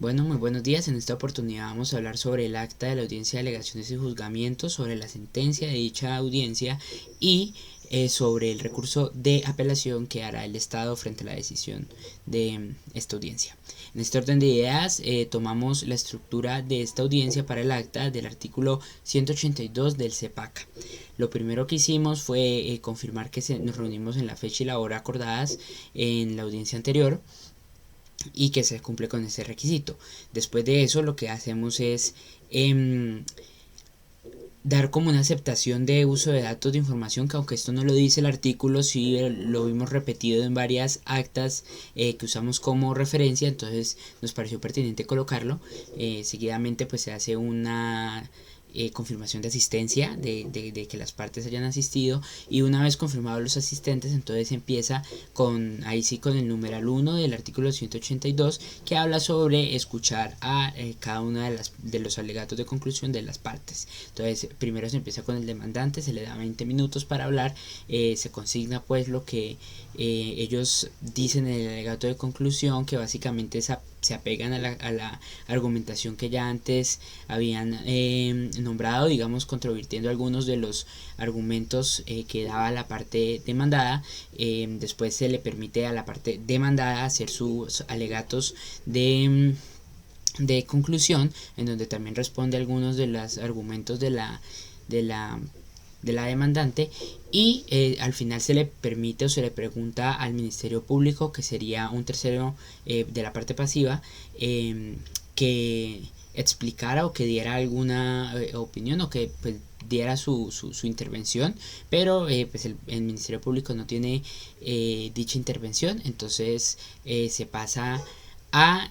Bueno, muy buenos días. En esta oportunidad vamos a hablar sobre el acta de la audiencia de alegaciones y juzgamientos, sobre la sentencia de dicha audiencia y sobre el recurso de apelación que hará el Estado frente a la decisión de esta audiencia. En este orden de ideas, tomamos la estructura de esta audiencia para el acta del artículo 182 del CEPAC. Lo primero que hicimos fue confirmar que nos reunimos en la fecha y la hora acordadas en la audiencia anterior y que se cumple con ese requisito. Después de eso lo que hacemos es dar como una aceptación de uso de datos de información, que aunque esto no lo dice el artículo, sí lo vimos repetido en varias actas que usamos como referencia, entonces nos pareció pertinente colocarlo. Seguidamente pues se hace una confirmación de asistencia de que las partes hayan asistido, y una vez confirmados los asistentes entonces empieza con ahí sí con el numeral 1 del artículo 182, que habla sobre escuchar a cada una de los alegatos de conclusión de las partes. Entonces primero se empieza con el demandante, se le da 20 minutos para hablar, se consigna pues lo que ellos dicen en el alegato de conclusión, que básicamente se apegan a la argumentación que ya antes habían nombrado, digamos controvirtiendo algunos de los argumentos que daba la parte demandada. Después se le permite a la parte demandada hacer sus alegatos de conclusión, en donde también responde algunos de los argumentos de la de la demandante, y al final se le permite o se le pregunta al Ministerio Público, que sería un tercero de la parte pasiva, que explicara o que diera alguna opinión, o que pues diera su intervención, pero pues el Ministerio Público no tiene dicha intervención, entonces se pasa a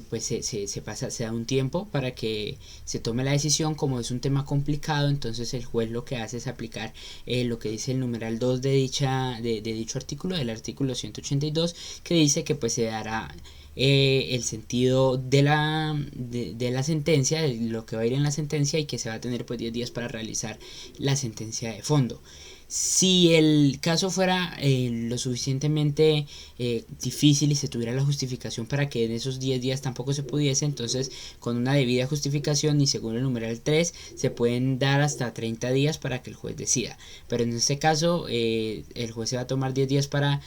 pues se da un tiempo para que se tome la decisión. Como es un tema complicado, entonces el juez lo que hace es aplicar lo que dice el numeral 2 de dicho artículo, del artículo 182, que dice que pues se dará el sentido de la sentencia, de lo que va a ir en la sentencia, y que se va a tener pues 10 días para realizar la sentencia de fondo. Si el caso fuera lo suficientemente difícil y se tuviera la justificación para que en esos 10 días tampoco se pudiese, entonces con una debida justificación y según el numeral 3 se pueden dar hasta 30 días para que el juez decida. Pero en este caso el juez se va a tomar 10 días para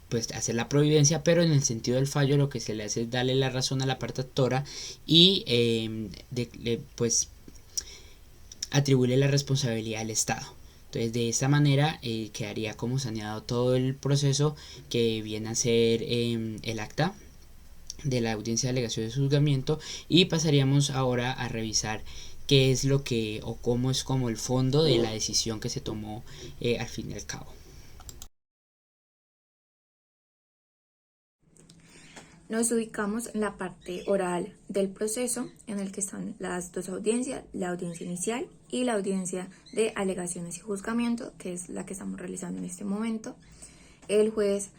pues hacer la providencia, pero en el sentido del fallo lo que se le hace es darle la razón a la parte actora y pues atribuirle la responsabilidad al Estado. Entonces de esta manera quedaría como saneado todo el proceso que viene a ser el acta de la audiencia de alegación de juzgamiento, y pasaríamos ahora a revisar qué es lo que o cómo es como el fondo de la decisión que se tomó al fin y al cabo. Nos ubicamos en la parte oral del proceso, en el que están las dos audiencias, la audiencia inicial y la audiencia de alegaciones y juzgamiento, que es la que estamos realizando en este momento. El juez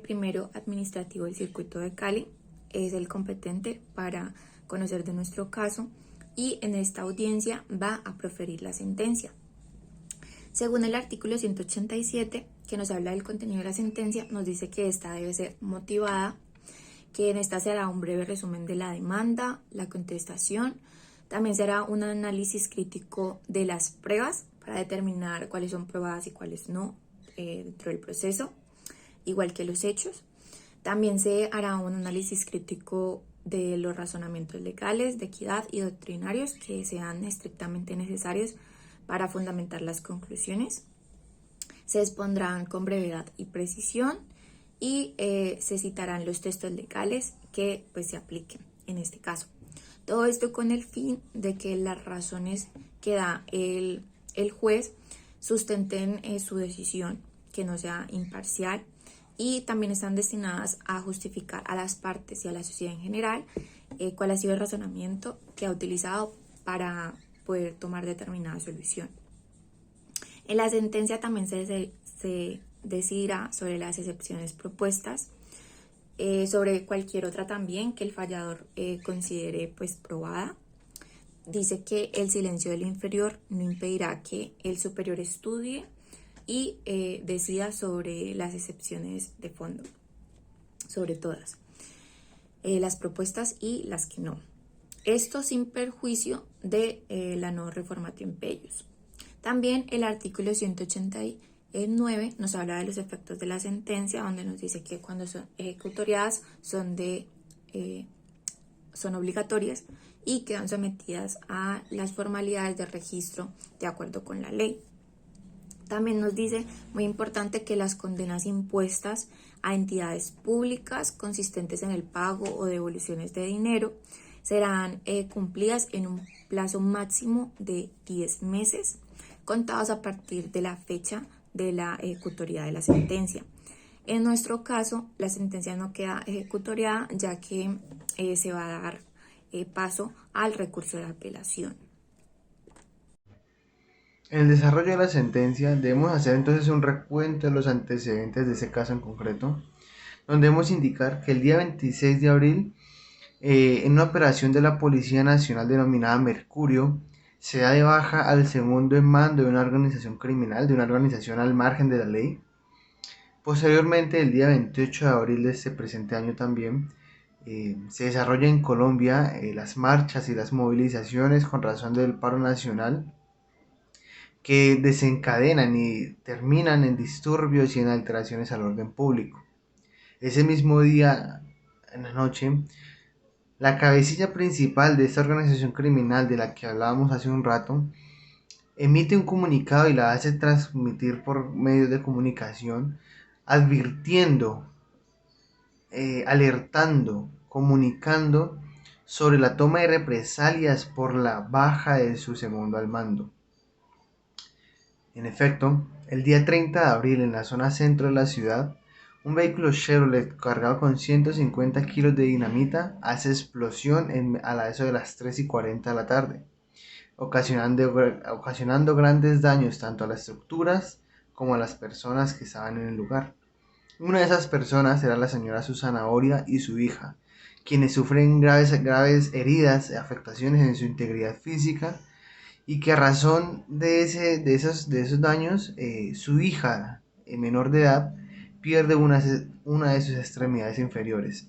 primero administrativo del circuito de Cali es el competente para conocer de nuestro caso, y en esta audiencia va a proferir la sentencia. Según el artículo 187, que nos habla del contenido de la sentencia, nos dice que esta debe ser motivada, que en esta será un breve resumen de la demanda, la contestación. También será un análisis crítico de las pruebas para determinar cuáles son probadas y cuáles no dentro del proceso, igual que los hechos. También se hará un análisis crítico de los razonamientos legales, de equidad y doctrinarios que sean estrictamente necesarios para fundamentar las conclusiones. Se expondrán con brevedad y precisión, y se citarán los textos legales que pues se apliquen en este caso. Todo esto con el fin de que las razones que da el juez sustenten su decisión, que no sea imparcial, y también están destinadas a justificar a las partes y a la sociedad en general cuál ha sido el razonamiento que ha utilizado para poder tomar determinada solución. En la sentencia también se decidirá sobre las excepciones propuestas, sobre cualquier otra también que el fallador considere pues probada. Dice que el silencio del inferior no impedirá que el superior estudie y decida sobre las excepciones de fondo, sobre todas. las propuestas y las que no. Esto sin perjuicio de la no reformatio in peius. También el artículo 189 nos habla de los efectos de la sentencia, donde nos dice que cuando son ejecutoriadas son obligatorias y quedan sometidas a las formalidades de registro de acuerdo con la ley. También nos dice, muy importante, que las condenas impuestas a entidades públicas consistentes en el pago o devoluciones de dinero serán cumplidas en un plazo máximo de 10 meses, contados a partir de la fecha de la ejecutoriedad de la sentencia. En nuestro caso, la sentencia no queda ejecutoriada, ya que se va a dar paso al recurso de apelación. En el desarrollo de la sentencia debemos hacer entonces un recuento de los antecedentes de ese caso en concreto, donde debemos indicar que el día 26 de abril, en una operación de la Policía Nacional denominada Mercurio, se da de baja al segundo en mando de una organización criminal, de una organización al margen de la ley. Posteriormente, el día 28 de abril de este presente año también, se desarrolla en Colombia las marchas y las movilizaciones con razón del paro nacional, que desencadenan y terminan en disturbios y en alteraciones al orden público. Ese mismo día, en la noche, la cabecilla principal de esta organización criminal de la que hablábamos hace un rato, emite un comunicado y la hace transmitir por medios de comunicación, advirtiendo, alertando, comunicando sobre la toma de represalias por la baja de su segundo al mando. En efecto, el día 30 de abril, en la zona centro de la ciudad, un vehículo Chevrolet cargado con 150 kilos de dinamita hace explosión a eso de las 3:40 de la tarde, ocasionando grandes daños tanto a las estructuras como a las personas que estaban en el lugar. Una de esas personas era la señora Susana Oria y su hija, quienes sufren graves heridas, afectaciones en su integridad física, y que a razón de esos daños, su hija, menor de edad, pierde una de sus extremidades inferiores.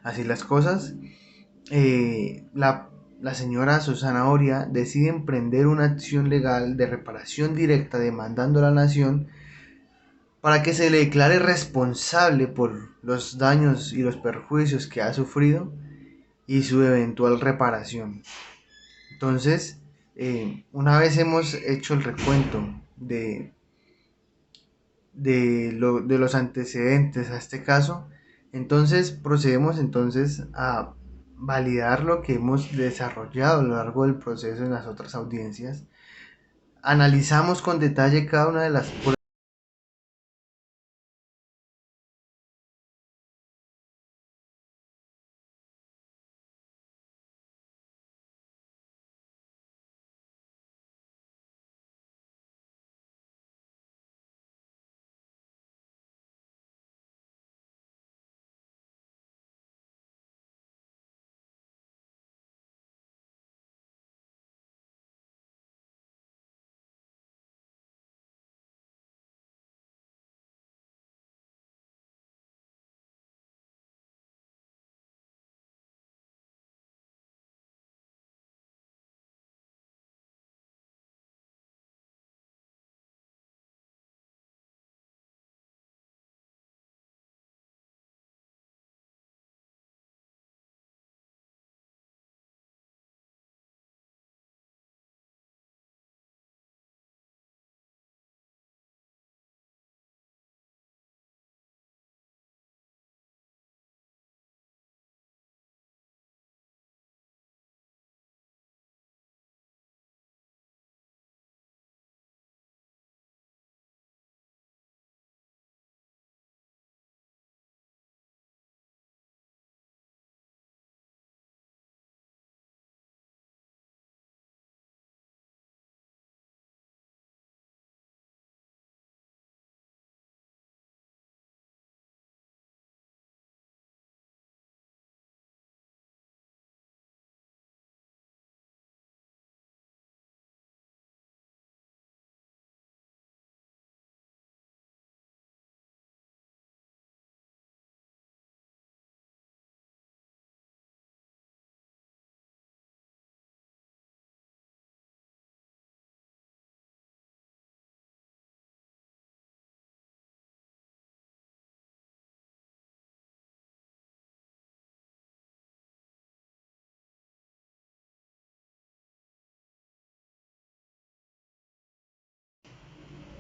Así las cosas, la señora Susana Oria decide emprender una acción legal de reparación directa demandando a la nación para que se le declare responsable por los daños y los perjuicios que ha sufrido y su eventual reparación. Entonces, una vez hemos hecho el recuento de los antecedentes a este caso, entonces procedemos entonces a validar lo que hemos desarrollado a lo largo del proceso en las otras audiencias. Analizamos con detalle cada una de las pruebas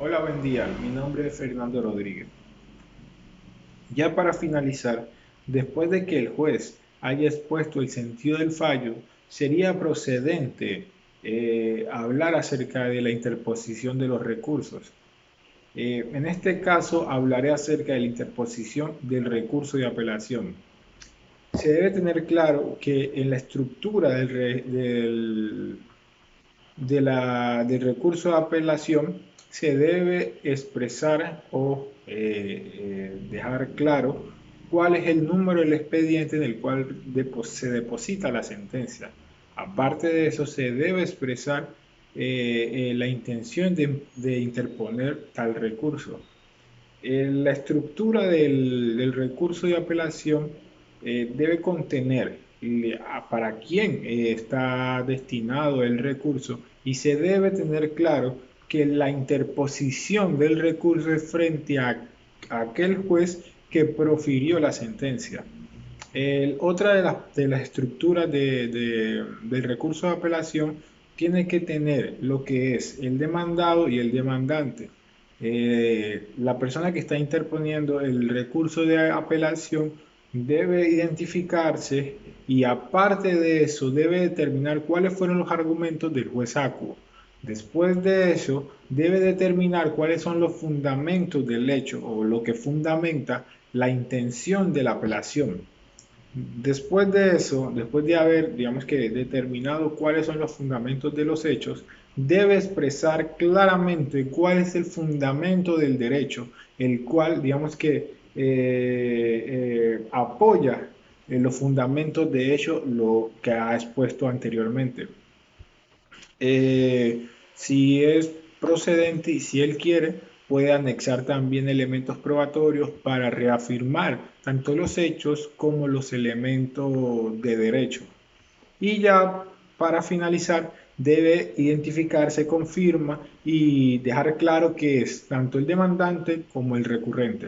Hola, buen día. Mi nombre es Fernando Rodríguez. Ya para finalizar, después de que el juez haya expuesto el sentido del fallo, sería procedente hablar acerca de la interposición de los recursos. En este caso, hablaré acerca de la interposición del recurso de apelación. Se debe tener claro que en la estructura del recurso de apelación se debe expresar o dejar claro cuál es el número del expediente en el cual se deposita la sentencia. Aparte de eso, se debe expresar la intención de interponer tal recurso. La estructura del recurso de apelación debe contener para quién está destinado el recurso y se debe tener claro que la interposición del recurso es frente a aquel juez que profirió la sentencia. Otra de las estructuras del recurso de apelación tiene que tener lo que es el demandado y el demandante. La persona que está interponiendo el recurso de apelación debe identificarse y aparte de eso debe determinar cuáles fueron los argumentos del juez acuo. Después de eso debe determinar cuáles son los fundamentos del hecho o lo que fundamenta la intención de la apelación. Después de eso, después de haber, digamos que determinado cuáles son los fundamentos de los hechos, debe expresar claramente cuál es el fundamento del derecho, el cual, digamos que apoya los fundamentos de hecho lo que ha expuesto anteriormente. Si es procedente y si él quiere, puede anexar también elementos probatorios para reafirmar tanto los hechos como los elementos de derecho. Y ya para finalizar, debe identificarse con firma y dejar claro que es tanto el demandante como el recurrente.